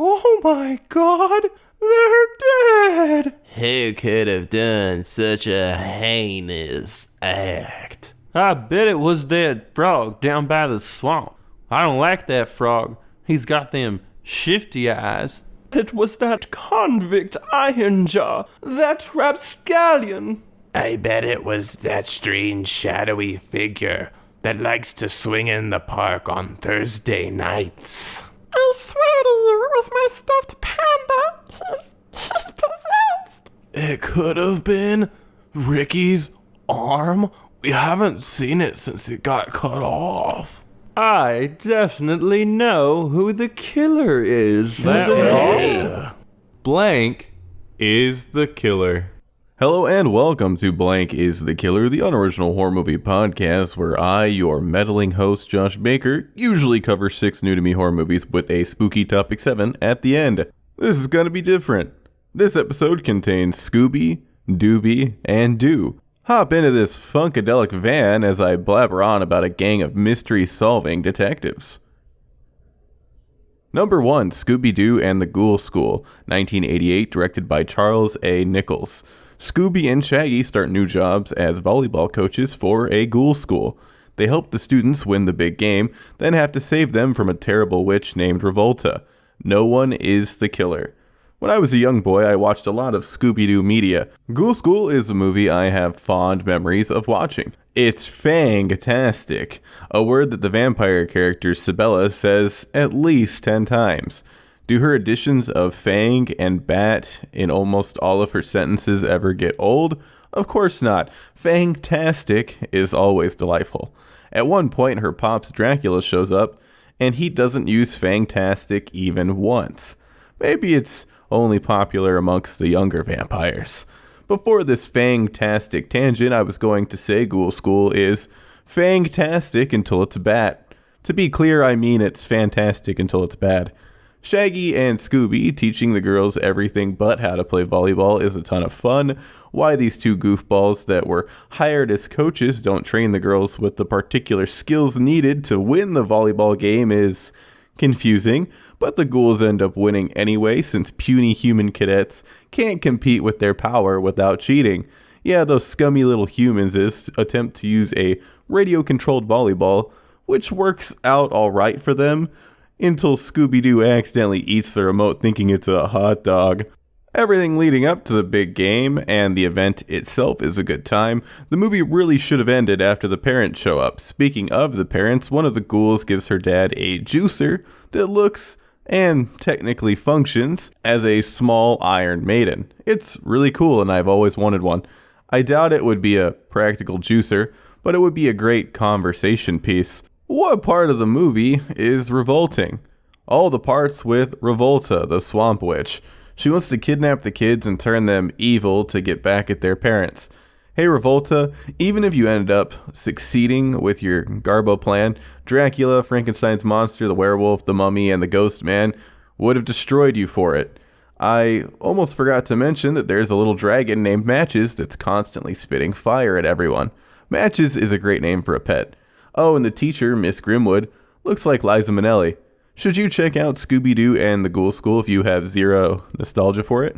Oh my God, they're dead! Who could have done such a heinous act? I bet it was that frog down by the swamp. I don't like that frog. He's got them shifty eyes. It was that convict Ironjaw, that rapscallion. I bet it was that strange shadowy figure that likes to swing in the park on Thursday nights. I swear to you, it was my stuffed panda. He's possessed. It could have been Ricky's arm. We haven't seen it since it got cut off. I definitely know who the killer is. Blank is the Killer. Hello and welcome to Blank is the Killer, the unoriginal horror movie podcast where I, your meddling host Josh Baker, usually cover 6 new to me horror movies with a spooky topic 7 at the end. This is gonna be different. This episode contains Scooby, Dooby, and Doo. Hop into this funkadelic van as I blabber on about a gang of mystery-solving detectives. Number 1, Scooby Doo and the Ghoul School, 1988, directed by Charles A. Nichols. Scooby and Shaggy start new jobs as volleyball coaches for a ghoul school. They help the students win the big game, then have to save them from a terrible witch named Revolta. No one is the killer. When I was a young boy, I watched a lot of Scooby Doo media. Ghoul School is a movie I have fond memories of watching. It's fangastic, a word that the vampire character Sibella says at least 10 times. Do her additions of fang and bat in almost all of her sentences ever get old? Of course not. Fantastic is always delightful. At one point, her pops Dracula shows up, and he doesn't use fantastic even once. Maybe it's only popular amongst the younger vampires. Before this fantastic tangent, I was going to say Ghoul School is fantastic until it's bad. To be clear, I mean it's fantastic until it's bad. Shaggy and Scooby teaching the girls everything but how to play volleyball is a ton of fun. Why these two goofballs that were hired as coaches don't train the girls with the particular skills needed to win the volleyball game is confusing, but the ghouls end up winning anyway since puny human cadets can't compete with their power without cheating. Yeah, those scummy little humans attempt to use a radio-controlled volleyball, which works out alright for them, until Scooby-Doo accidentally eats the remote thinking it's a hot dog. Everything leading up to the big game and the event itself is a good time. The movie really should have ended after the parents show up. Speaking of the parents, one of the ghouls gives her dad a juicer that looks and technically functions as a small Iron Maiden. It's really cool and I've always wanted one. I doubt it would be a practical juicer, but it would be a great conversation piece. What part of the movie is revolting? All the parts with Revolta, the swamp witch. She wants to kidnap the kids and turn them evil to get back at their parents. Hey Revolta, even if you ended up succeeding with your Garbo plan, Dracula, Frankenstein's monster, the werewolf, the mummy, and the ghost man would have destroyed you for it. I almost forgot to mention that there's a little dragon named Matches that's constantly spitting fire at everyone. Matches is a great name for a pet. Oh, and the teacher, Miss Grimwood, looks like Liza Minnelli. Should you check out Scooby-Doo and the Ghoul School if you have zero nostalgia for it?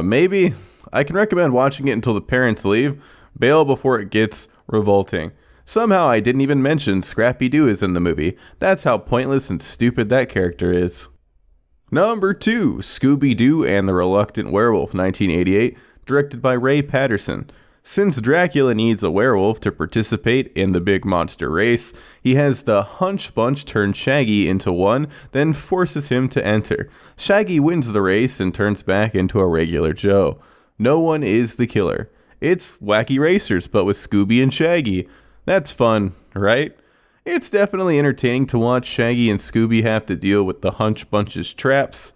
Maybe. I can recommend watching it until the parents leave. Bail before it gets revolting. Somehow I didn't even mention Scrappy Doo is in the movie. That's how pointless and stupid that character is. Number 2, Scooby-Doo and the Reluctant Werewolf, 1988, directed by Ray Patterson. Since Dracula needs a werewolf to participate in the big monster race, he has the Hunch Bunch turn Shaggy into one, then forces him to enter. Shaggy wins the race and turns back into a regular Joe. No one is the killer. It's Wacky Racers, but with Scooby and Shaggy. That's fun, right? It's definitely entertaining to watch Shaggy and Scooby have to deal with the Hunch Bunch's traps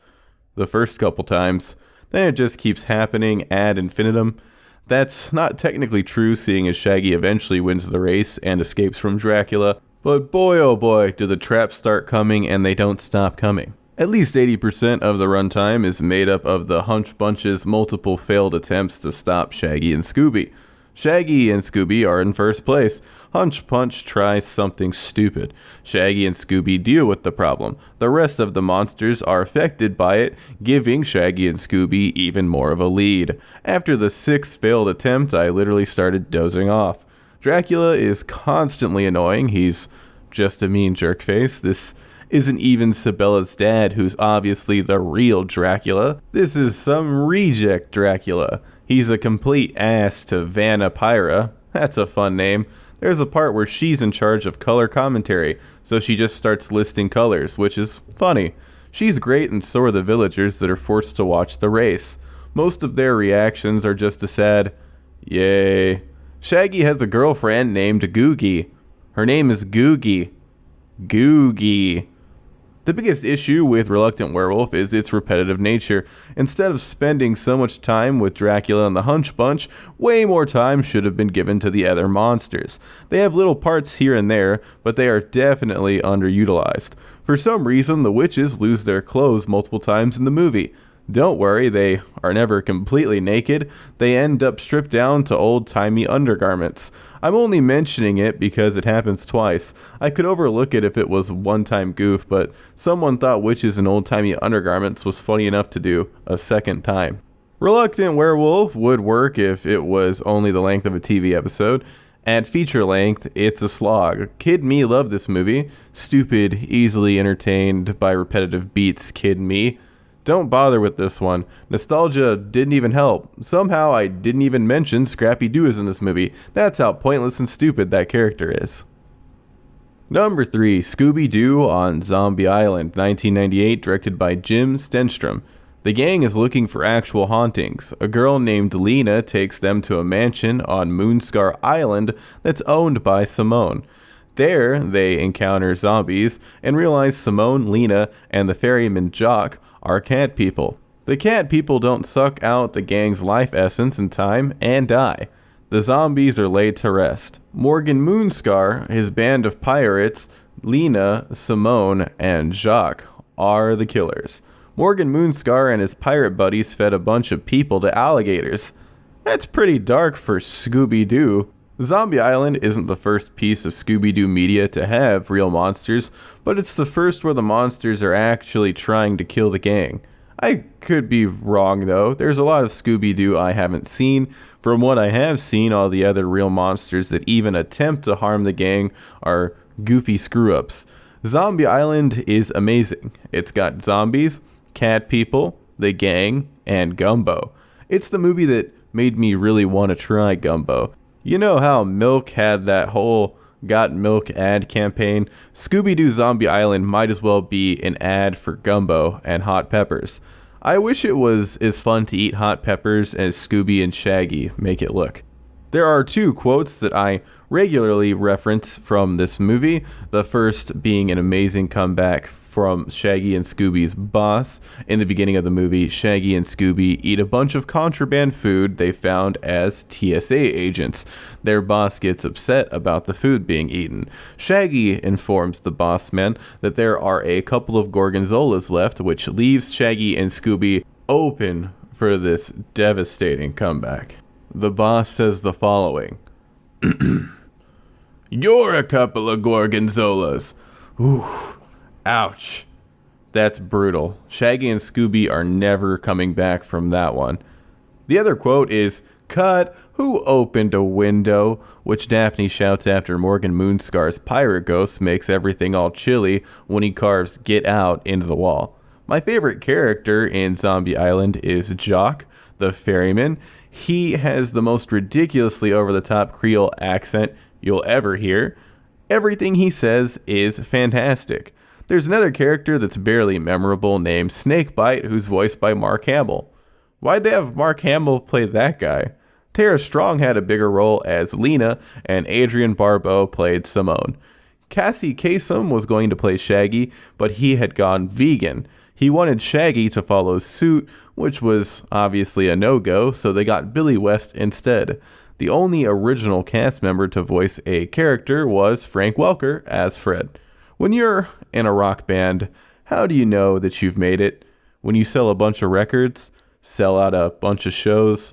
the first couple times. Then it just keeps happening ad infinitum. That's not technically true, seeing as Shaggy eventually wins the race and escapes from Dracula, but boy oh boy do the traps start coming and they don't stop coming. At least 80% of the runtime is made up of the Hunch Bunch's multiple failed attempts to stop Shaggy and Scooby. Shaggy and Scooby are in first place. Hunch Punch tries something stupid. Shaggy and Scooby deal with the problem. The rest of the monsters are affected by it, giving Shaggy and Scooby even more of a lead. After the 6th failed attempt, I literally started dozing off. Dracula is constantly annoying. He's just a mean jerk face. This isn't even Sibella's dad, who's obviously the real Dracula. This is some reject Dracula. He's a complete ass to Vanna Pyra. That's a fun name. There's a part where she's in charge of color commentary, so she just starts listing colors, which is funny. She's great, and so are the villagers that are forced to watch the race. Most of their reactions are just a sad, yay. Shaggy has a girlfriend named Googie. Her name is Googie. Googie. The biggest issue with Reluctant Werewolf is its repetitive nature. Instead of spending so much time with Dracula and the Hunch Bunch, way more time should have been given to the other monsters. They have little parts here and there, but they are definitely underutilized. For some reason, the witches lose their clothes multiple times in the movie. Don't worry, they are never completely naked. They end up stripped down to old-timey undergarments. I'm only mentioning it because it happens twice. I could overlook it if it was a one-time goof, but someone thought witches in old-timey undergarments was funny enough to do a second time. Reluctant Werewolf would work if it was only the length of a TV episode. At feature length, it's a slog. Kid me loved this movie. Stupid, easily entertained by repetitive beats, kid me. Don't bother with this one. Nostalgia didn't even help. Somehow I didn't even mention Scrappy Doo is in this movie. That's how pointless and stupid that character is. Number 3, Scooby Doo on Zombie Island, 1998, directed by Jim Stenstrum. The gang is looking for actual hauntings. A girl named Lena takes them to a mansion on Moonscar Island that's owned by Simone. There, they encounter zombies and realize Simone, Lena, and the ferryman Jock are cat people. The cat people don't suck out the gang's life essence in time and die. The zombies are laid to rest. Morgan Moonscar, his band of pirates, Lena, Simone, and Jacques are the killers. Morgan Moonscar and his pirate buddies fed a bunch of people to alligators. That's pretty dark for Scooby Doo. Zombie Island isn't the first piece of Scooby Doo media to have real monsters, but it's the first where the monsters are actually trying to kill the gang. I could be wrong though. There's a lot of Scooby Doo I haven't seen. From what I have seen, all the other real monsters that even attempt to harm the gang are goofy screw-ups. Zombie Island is amazing. It's got zombies, cat people, the gang, and Gumbo. It's the movie that made me really want to try Gumbo. You know how Milk had that whole Got Milk ad campaign? Scooby-Doo Zombie Island might as well be an ad for Gumbo and hot peppers. I wish it was as fun to eat hot peppers as Scooby and Shaggy make it look. There are 2 quotes that I regularly reference from this movie, the first being an amazing comeback from Shaggy and Scooby's boss. In the beginning of the movie, Shaggy and Scooby eat a bunch of contraband food they found as TSA agents. Their boss gets upset about the food being eaten. Shaggy informs the boss man that there are a couple of gorgonzolas left, which leaves Shaggy and Scooby open for this devastating comeback. The boss says the following. You're a couple of gorgonzolas. Ooh. Ouch. That's brutal. Shaggy and Scooby are never coming back from that one. The other quote is, "Cut, who opened a window?" which Daphne shouts after Morgan Moonscar's pirate ghost makes everything all chilly when he carves "Get Out" into the wall. My favorite character in Zombie Island is Jock, the ferryman. He has the most ridiculously over-the-top Creole accent you'll ever hear. Everything he says is fantastic. There's another character that's barely memorable named Snakebite, who's voiced by Mark Hamill. Why'd they have Mark Hamill play that guy? Tara Strong had a bigger role as Lena, and Adrian Barbeau played Simone. Cassie Kasem was going to play Shaggy, but he had gone vegan. He wanted Shaggy to follow suit, which was obviously a no-go, so they got Billy West instead. The only original cast member to voice a character was Frank Welker as Fred. When you're in a rock band, how do you know that you've made it? When you sell a bunch of records? Sell out a bunch of shows?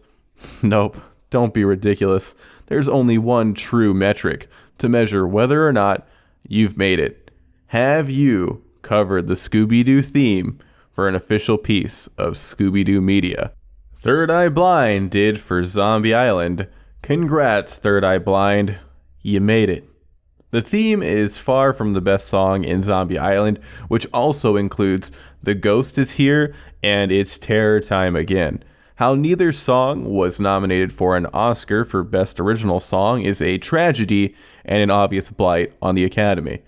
Nope, don't be ridiculous. There's only one true metric. to measure whether or not you've made it. Have you covered the Scooby Doo theme for an official piece of Scooby Doo media? Third Eye Blind did for Zombie Island. Congrats, Third Eye Blind. You made it. The theme is far from the best song in Zombie Island, which also includes The Ghost Is Here and It's Terror Time Again. How neither song was nominated for an Oscar for Best Original Song is a tragedy and an obvious blight on the Academy.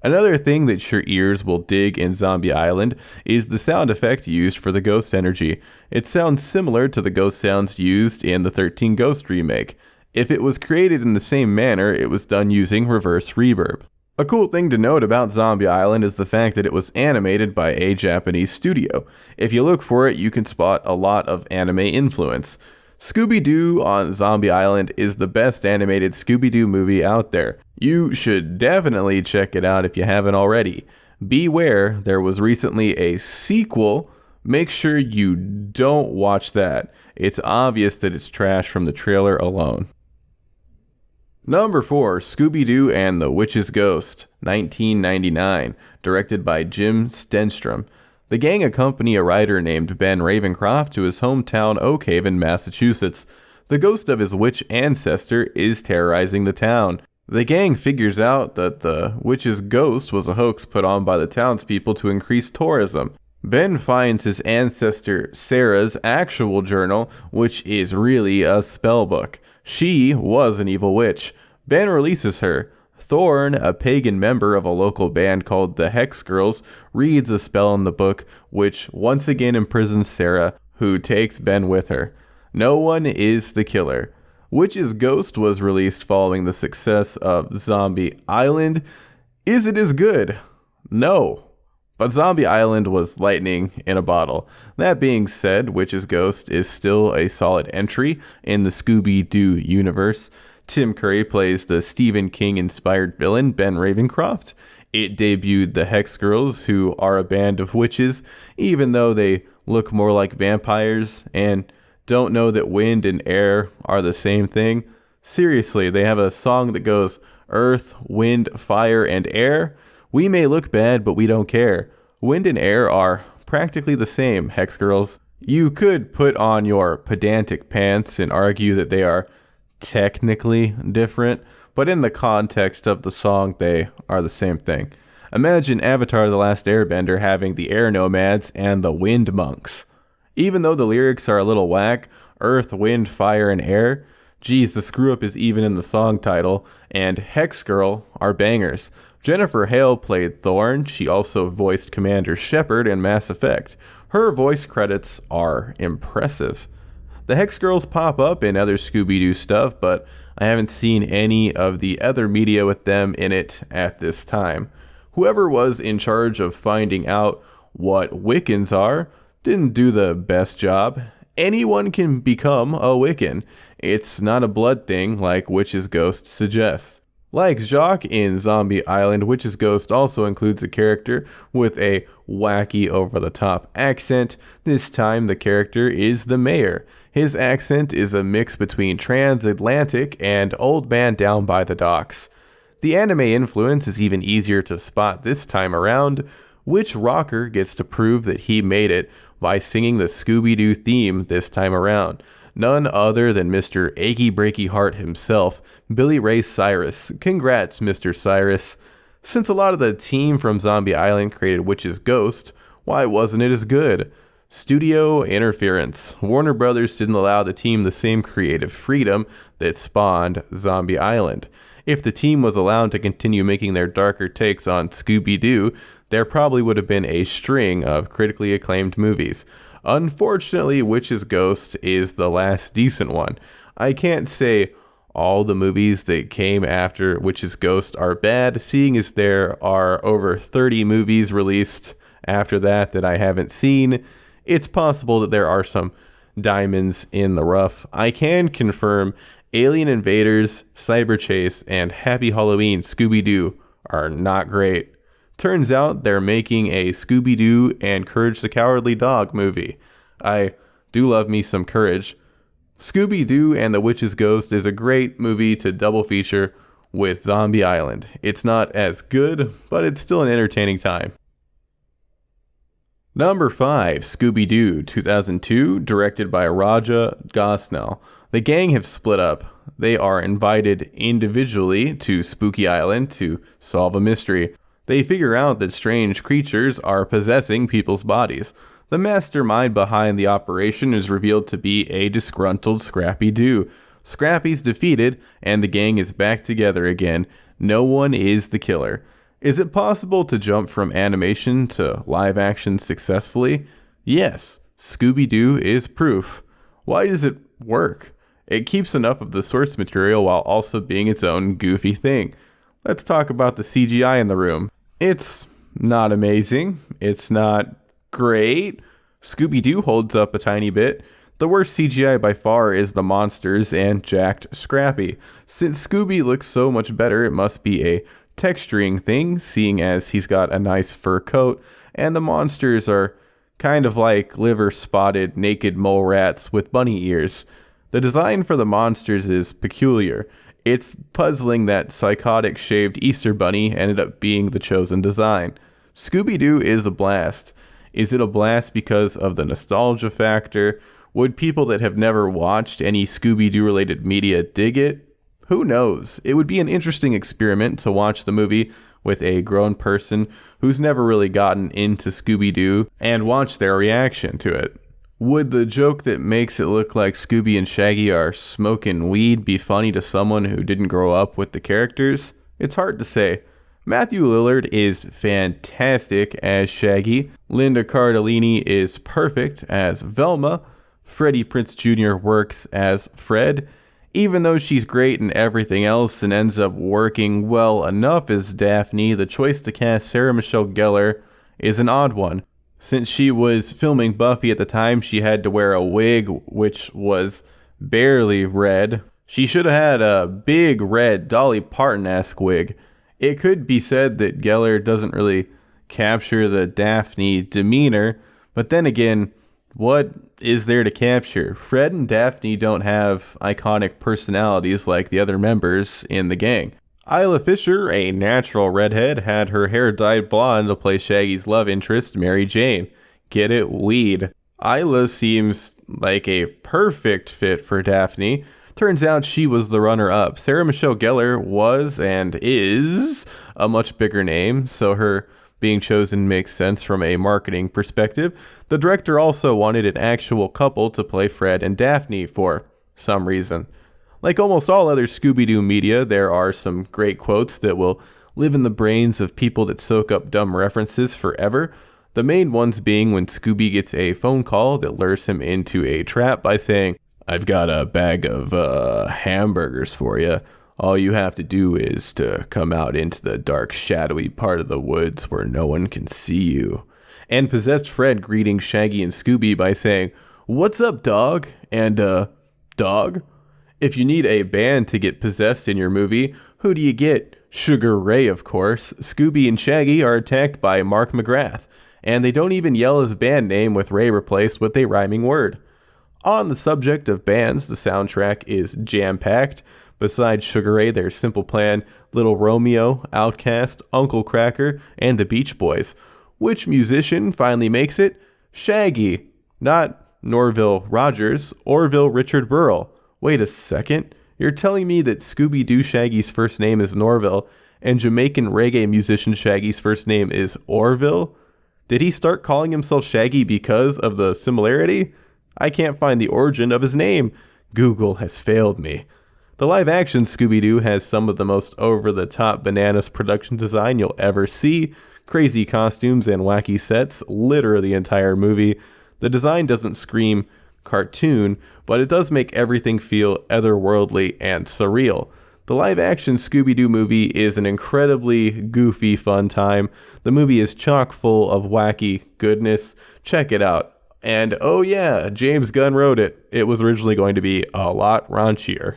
Another thing that your ears will dig in Zombie Island is the sound effect used for the ghost energy. It sounds similar to the ghost sounds used in the 13 Ghost remake. If it was created in the same manner, it was done using reverse reverb. A cool thing to note about Zombie Island is the fact that it was animated by a Japanese studio. If you look for it, you can spot a lot of anime influence. Scooby Doo on Zombie Island is the best animated Scooby Doo movie out there. You should definitely check it out if you haven't already. Beware, there was recently a sequel. Make sure you don't watch that. It's obvious that it's trash from the trailer alone. Number 4, Scooby Doo and the Witch's Ghost, 1999, directed by Jim Stenstrum. The gang accompany a writer named Ben Ravencroft to his hometown Oak Haven, Massachusetts. The ghost of his witch ancestor is terrorizing the town. The gang figures out that the witch's ghost was a hoax put on by the townspeople to increase tourism. Ben finds his ancestor Sarah's actual journal, which is really a spell book. She was an evil witch. Ben releases her. Thorn, a pagan member of a local band called the Hex Girls, reads a spell in the book, which once again imprisons Sarah, who takes Ben with her. No one is the killer. Witch's Ghost was released following the success of Zombie Island. Is it as good? No. But Zombie Island was lightning in a bottle. That being said, Witch's Ghost is still a solid entry in the Scooby Doo universe. Tim Curry plays the Stephen King-inspired villain, Ben Ravencroft. It debuted the Hex Girls, who are a band of witches, even though they look more like vampires and don't know that wind and air are the same thing. Seriously, they have a song that goes, Earth, Wind, Fire, and Air. We may look bad, but we don't care. Wind and air are practically the same, Hex Girls. You could put on your pedantic pants and argue that they are technically different, but in the context of the song, they are the same thing. Imagine Avatar: The Last Airbender having the Air Nomads and the Wind Monks. Even though the lyrics are a little whack, Earth, Wind, Fire, and Air, geez, the screw-up is even in the song title, and Hex Girl are bangers. Jennifer Hale played Thorn. She also voiced Commander Shepard in Mass Effect. Her voice credits are impressive. The Hex Girls pop up in other Scooby-Doo stuff, but I haven't seen any of the other media with them in it at this time. Whoever was in charge of finding out what Wiccans are didn't do the best job. Anyone can become a Wiccan. It's not a blood thing like Witch's Ghost suggests. Like Jacques in Zombie Island, Witch's Ghost also includes a character with a wacky over-the-top accent. This time the character is the mayor. His accent is a mix between transatlantic and old man down by the docks. The anime influence is even easier to spot this time around. Which rocker gets to prove that he made it by singing the Scooby-Doo theme this time around? None other than Mr. Achy Breaky Heart himself, Billy Ray Cyrus. Congrats, Mr. Cyrus. Since a lot of the team from Zombie Island created Witch's Ghost, why wasn't it as good? Studio interference. Warner Brothers didn't allow the team the same creative freedom that spawned Zombie Island. If the team was allowed to continue making their darker takes on Scooby Doo, there probably would have been a string of critically acclaimed movies. Unfortunately, Witch's Ghost is the last decent one. I can't say all the movies that came after Witch's Ghost are bad, seeing as there are over 30 movies released after that I haven't seen. It's possible that there are some diamonds in the rough. I can confirm Alien Invaders, Cyber Chase, and Happy Halloween Scooby-Doo are not great. Turns out they're making a Scooby-Doo and Courage the Cowardly Dog movie. I do love me some Courage. Scooby-Doo and the Witch's Ghost is a great movie to double feature with Zombie Island. It's not as good, but it's still an entertaining time. Number 5, Scooby Doo, 2002, directed by Raja Gosnell. The gang have split up. They are invited individually to Spooky Island to solve a mystery. They figure out that strange creatures are possessing people's bodies. The mastermind behind the operation is revealed to be a disgruntled Scrappy Doo. Scrappy's defeated, and the gang is back together again. No one is the killer. Is it possible to jump from animation to live action successfully? Yes, Scooby Doo is proof. Why does it work? It keeps enough of the source material while also being its own goofy thing. Let's talk about the CGI in the room. It's not amazing. It's not great. Scooby Doo holds up a tiny bit. The worst CGI by far is the monsters and jacked Scrappy. Since Scooby looks so much better, it must be a texturing thing, seeing as he's got a nice fur coat, and the monsters are kind of like liver-spotted naked mole rats with bunny ears. The design for the monsters is peculiar. It's puzzling that psychotic shaved Easter bunny ended up being the chosen design. Scooby Doo is a blast. Is it a blast because of the nostalgia factor? Would people that have never watched any Scooby Doo related media dig it? Who knows? It would be an interesting experiment to watch the movie with a grown person who's never really gotten into Scooby Doo and watch their reaction to it. Would the joke that makes it look like Scooby and Shaggy are smoking weed be funny to someone who didn't grow up with the characters? It's hard to say. Matthew Lillard is fantastic as Shaggy. Linda Cardellini is perfect as Velma. Freddie Prinze Jr. works as Fred. Even though she's great in everything else and ends up working well enough as Daphne, the choice to cast Sarah Michelle Gellar is an odd one. Since she was filming Buffy at the time, she had to wear a wig which was barely red. She should have had a big red Dolly Parton-esque wig. It could be said that Gellar doesn't really capture the Daphne demeanor, but then again, what is there to capture? Fred and Daphne don't have iconic personalities like the other members in the gang. Isla Fisher, a natural redhead, had her hair dyed blonde to play Shaggy's love interest, Mary Jane. Get it? Weed. Isla seems like a perfect fit for Daphne. Turns out she was the runner-up. Sarah Michelle Gellar was and is a much bigger name, so her being chosen makes sense from a marketing perspective. The director also wanted an actual couple to play Fred and Daphne for some reason. Like almost all other Scooby-Doo media, there are some great quotes that will live in the brains of people that soak up dumb references forever. The main ones being when Scooby gets a phone call that lures him into a trap by saying, "I've got a bag of hamburgers for you. All you have to do is to come out into the dark, shadowy part of the woods where no one can see you." And possessed Fred greeting Shaggy and Scooby by saying, "What's up, dog?" And, dog? If you need a band to get possessed in your movie, who do you get? Sugar Ray, of course. Scooby and Shaggy are attacked by Mark McGrath, and they don't even yell his band name with Ray replaced with a rhyming word. On the subject of bands, the soundtrack is jam-packed. Besides Sugar Ray, there's Simple Plan, Little Romeo, Outkast, Uncle Kracker, and the Beach Boys. Which musician finally makes it? Shaggy. Not Norville Rogers, Orville Richard Burrell. Wait a second. You're telling me that Scooby-Doo Shaggy's first name is Norville, and Jamaican reggae musician Shaggy's first name is Orville? Did he start calling himself Shaggy because of the similarity? I can't find the origin of his name. Google has failed me. The live-action Scooby-Doo has some of the most over-the-top bananas production design you'll ever see. Crazy costumes and wacky sets litter the entire movie. The design doesn't scream cartoon, but it does make everything feel otherworldly and surreal. The live-action Scooby-Doo movie is an incredibly goofy, fun time. The movie is chock full of wacky goodness. Check it out. And oh yeah, James Gunn wrote it. It was originally going to be a lot raunchier.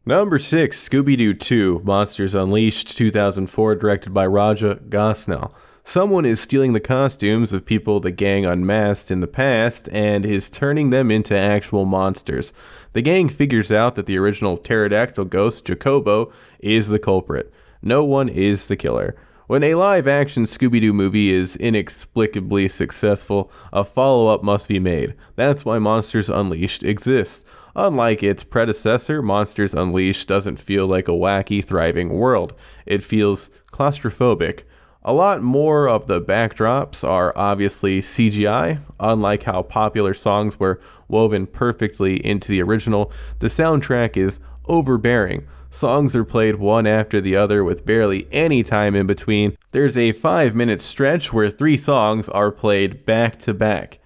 Number 6, Scooby-Doo 2, Monsters Unleashed, 2004, directed by Raja Gosnell. Someone is stealing the costumes of people the gang unmasked in the past and is turning them into actual monsters. The gang figures out that the original pterodactyl ghost, Jacobo, is the culprit. No one is the killer. When a live-action Scooby Doo movie is inexplicably successful, a follow-up must be made. That's why Monsters Unleashed exists. Unlike its predecessor, Monsters Unleashed doesn't feel like a wacky, thriving world. It feels claustrophobic. A lot more of the backdrops are obviously CGI. Unlike how popular songs were woven perfectly into the original, the soundtrack is overbearing. Songs are played one after the other with barely any time in between. There's a 5-minute stretch where 3 songs are played back to back.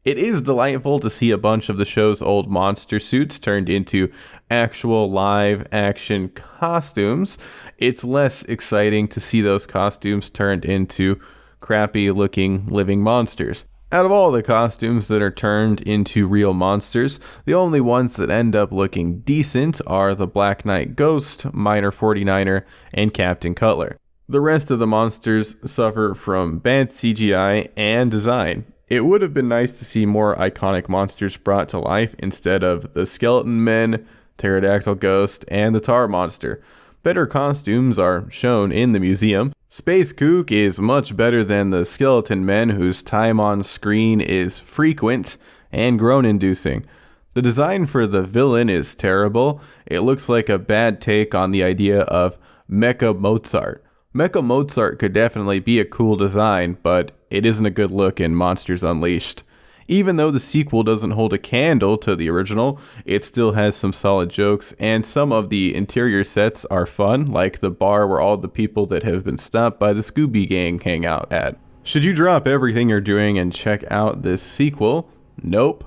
It is delightful to see a bunch of the show's old monster suits turned into actual live action costumes. It's less exciting to see those costumes turned into crappy looking living monsters. Out of all the costumes that are turned into real monsters, the only ones that end up looking decent are the Black Knight Ghost, Miner 49er, and Captain Cutler. The rest of the monsters suffer from bad CGI and design. It would have been nice to see more iconic monsters brought to life instead of the Skeleton Men, Pterodactyl Ghost, and the Tar Monster. Better costumes are shown in the museum. Space Kook is much better than the Skeleton Men, whose time on screen is frequent and groan-inducing. The design for the villain is terrible. It looks like a bad take on the idea of Mecha Mozart. Mecha Mozart could definitely be a cool design, but it isn't a good look in Monsters Unleashed. Even though the sequel doesn't hold a candle to the original, it still has some solid jokes, and some of the interior sets are fun, like the bar where all the people that have been stopped by the Scooby Gang hang out at. Should you drop everything you're doing and check out this sequel? Nope.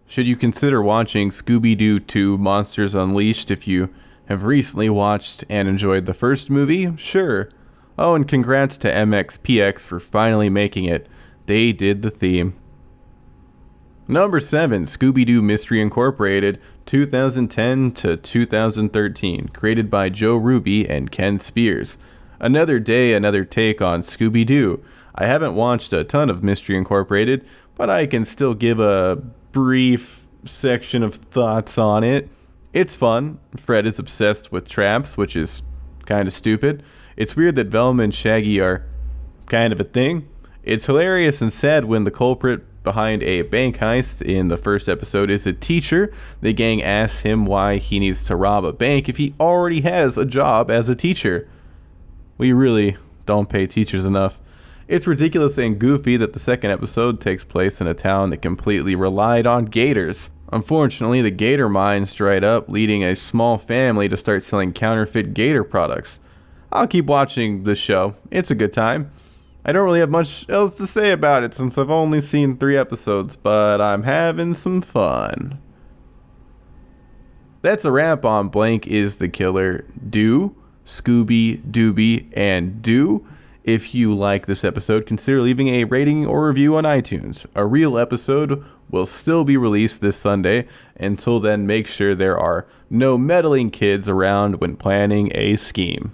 Should you consider watching Scooby Doo 2 Monsters Unleashed if you have recently watched and enjoyed the first movie? Sure. Oh, and congrats to MXPX for finally making it. They did the theme. Number 7, Scooby Doo Mystery Incorporated, 2010 to 2013, created by Joe Ruby and Ken Spears. Another day, another take on Scooby Doo. I haven't watched a ton of Mystery Incorporated, but I can still give a brief section of thoughts on it. It's fun. Fred is obsessed with traps, which is kind of stupid. It's weird that Velma and Shaggy are kind of a thing. It's hilarious and sad when the culprit behind a bank heist in the first episode is a teacher. The gang asks him why he needs to rob a bank if he already has a job as a teacher. We really don't pay teachers enough. It's ridiculous and goofy that the second episode takes place in a town that completely relied on gators. Unfortunately, the gator mines dried up, leading a small family to start selling counterfeit gator products. I'll keep watching this show. It's a good time. I don't really have much else to say about it since I've only seen 3 episodes, but I'm having some fun. That's a wrap on Blank is the Killer Doo, Scooby, Dooby, and Doo. If you like this episode, consider leaving a rating or review on iTunes. A real episode will still be released this Sunday. Until then, make sure there are no meddling kids around when planning a scheme.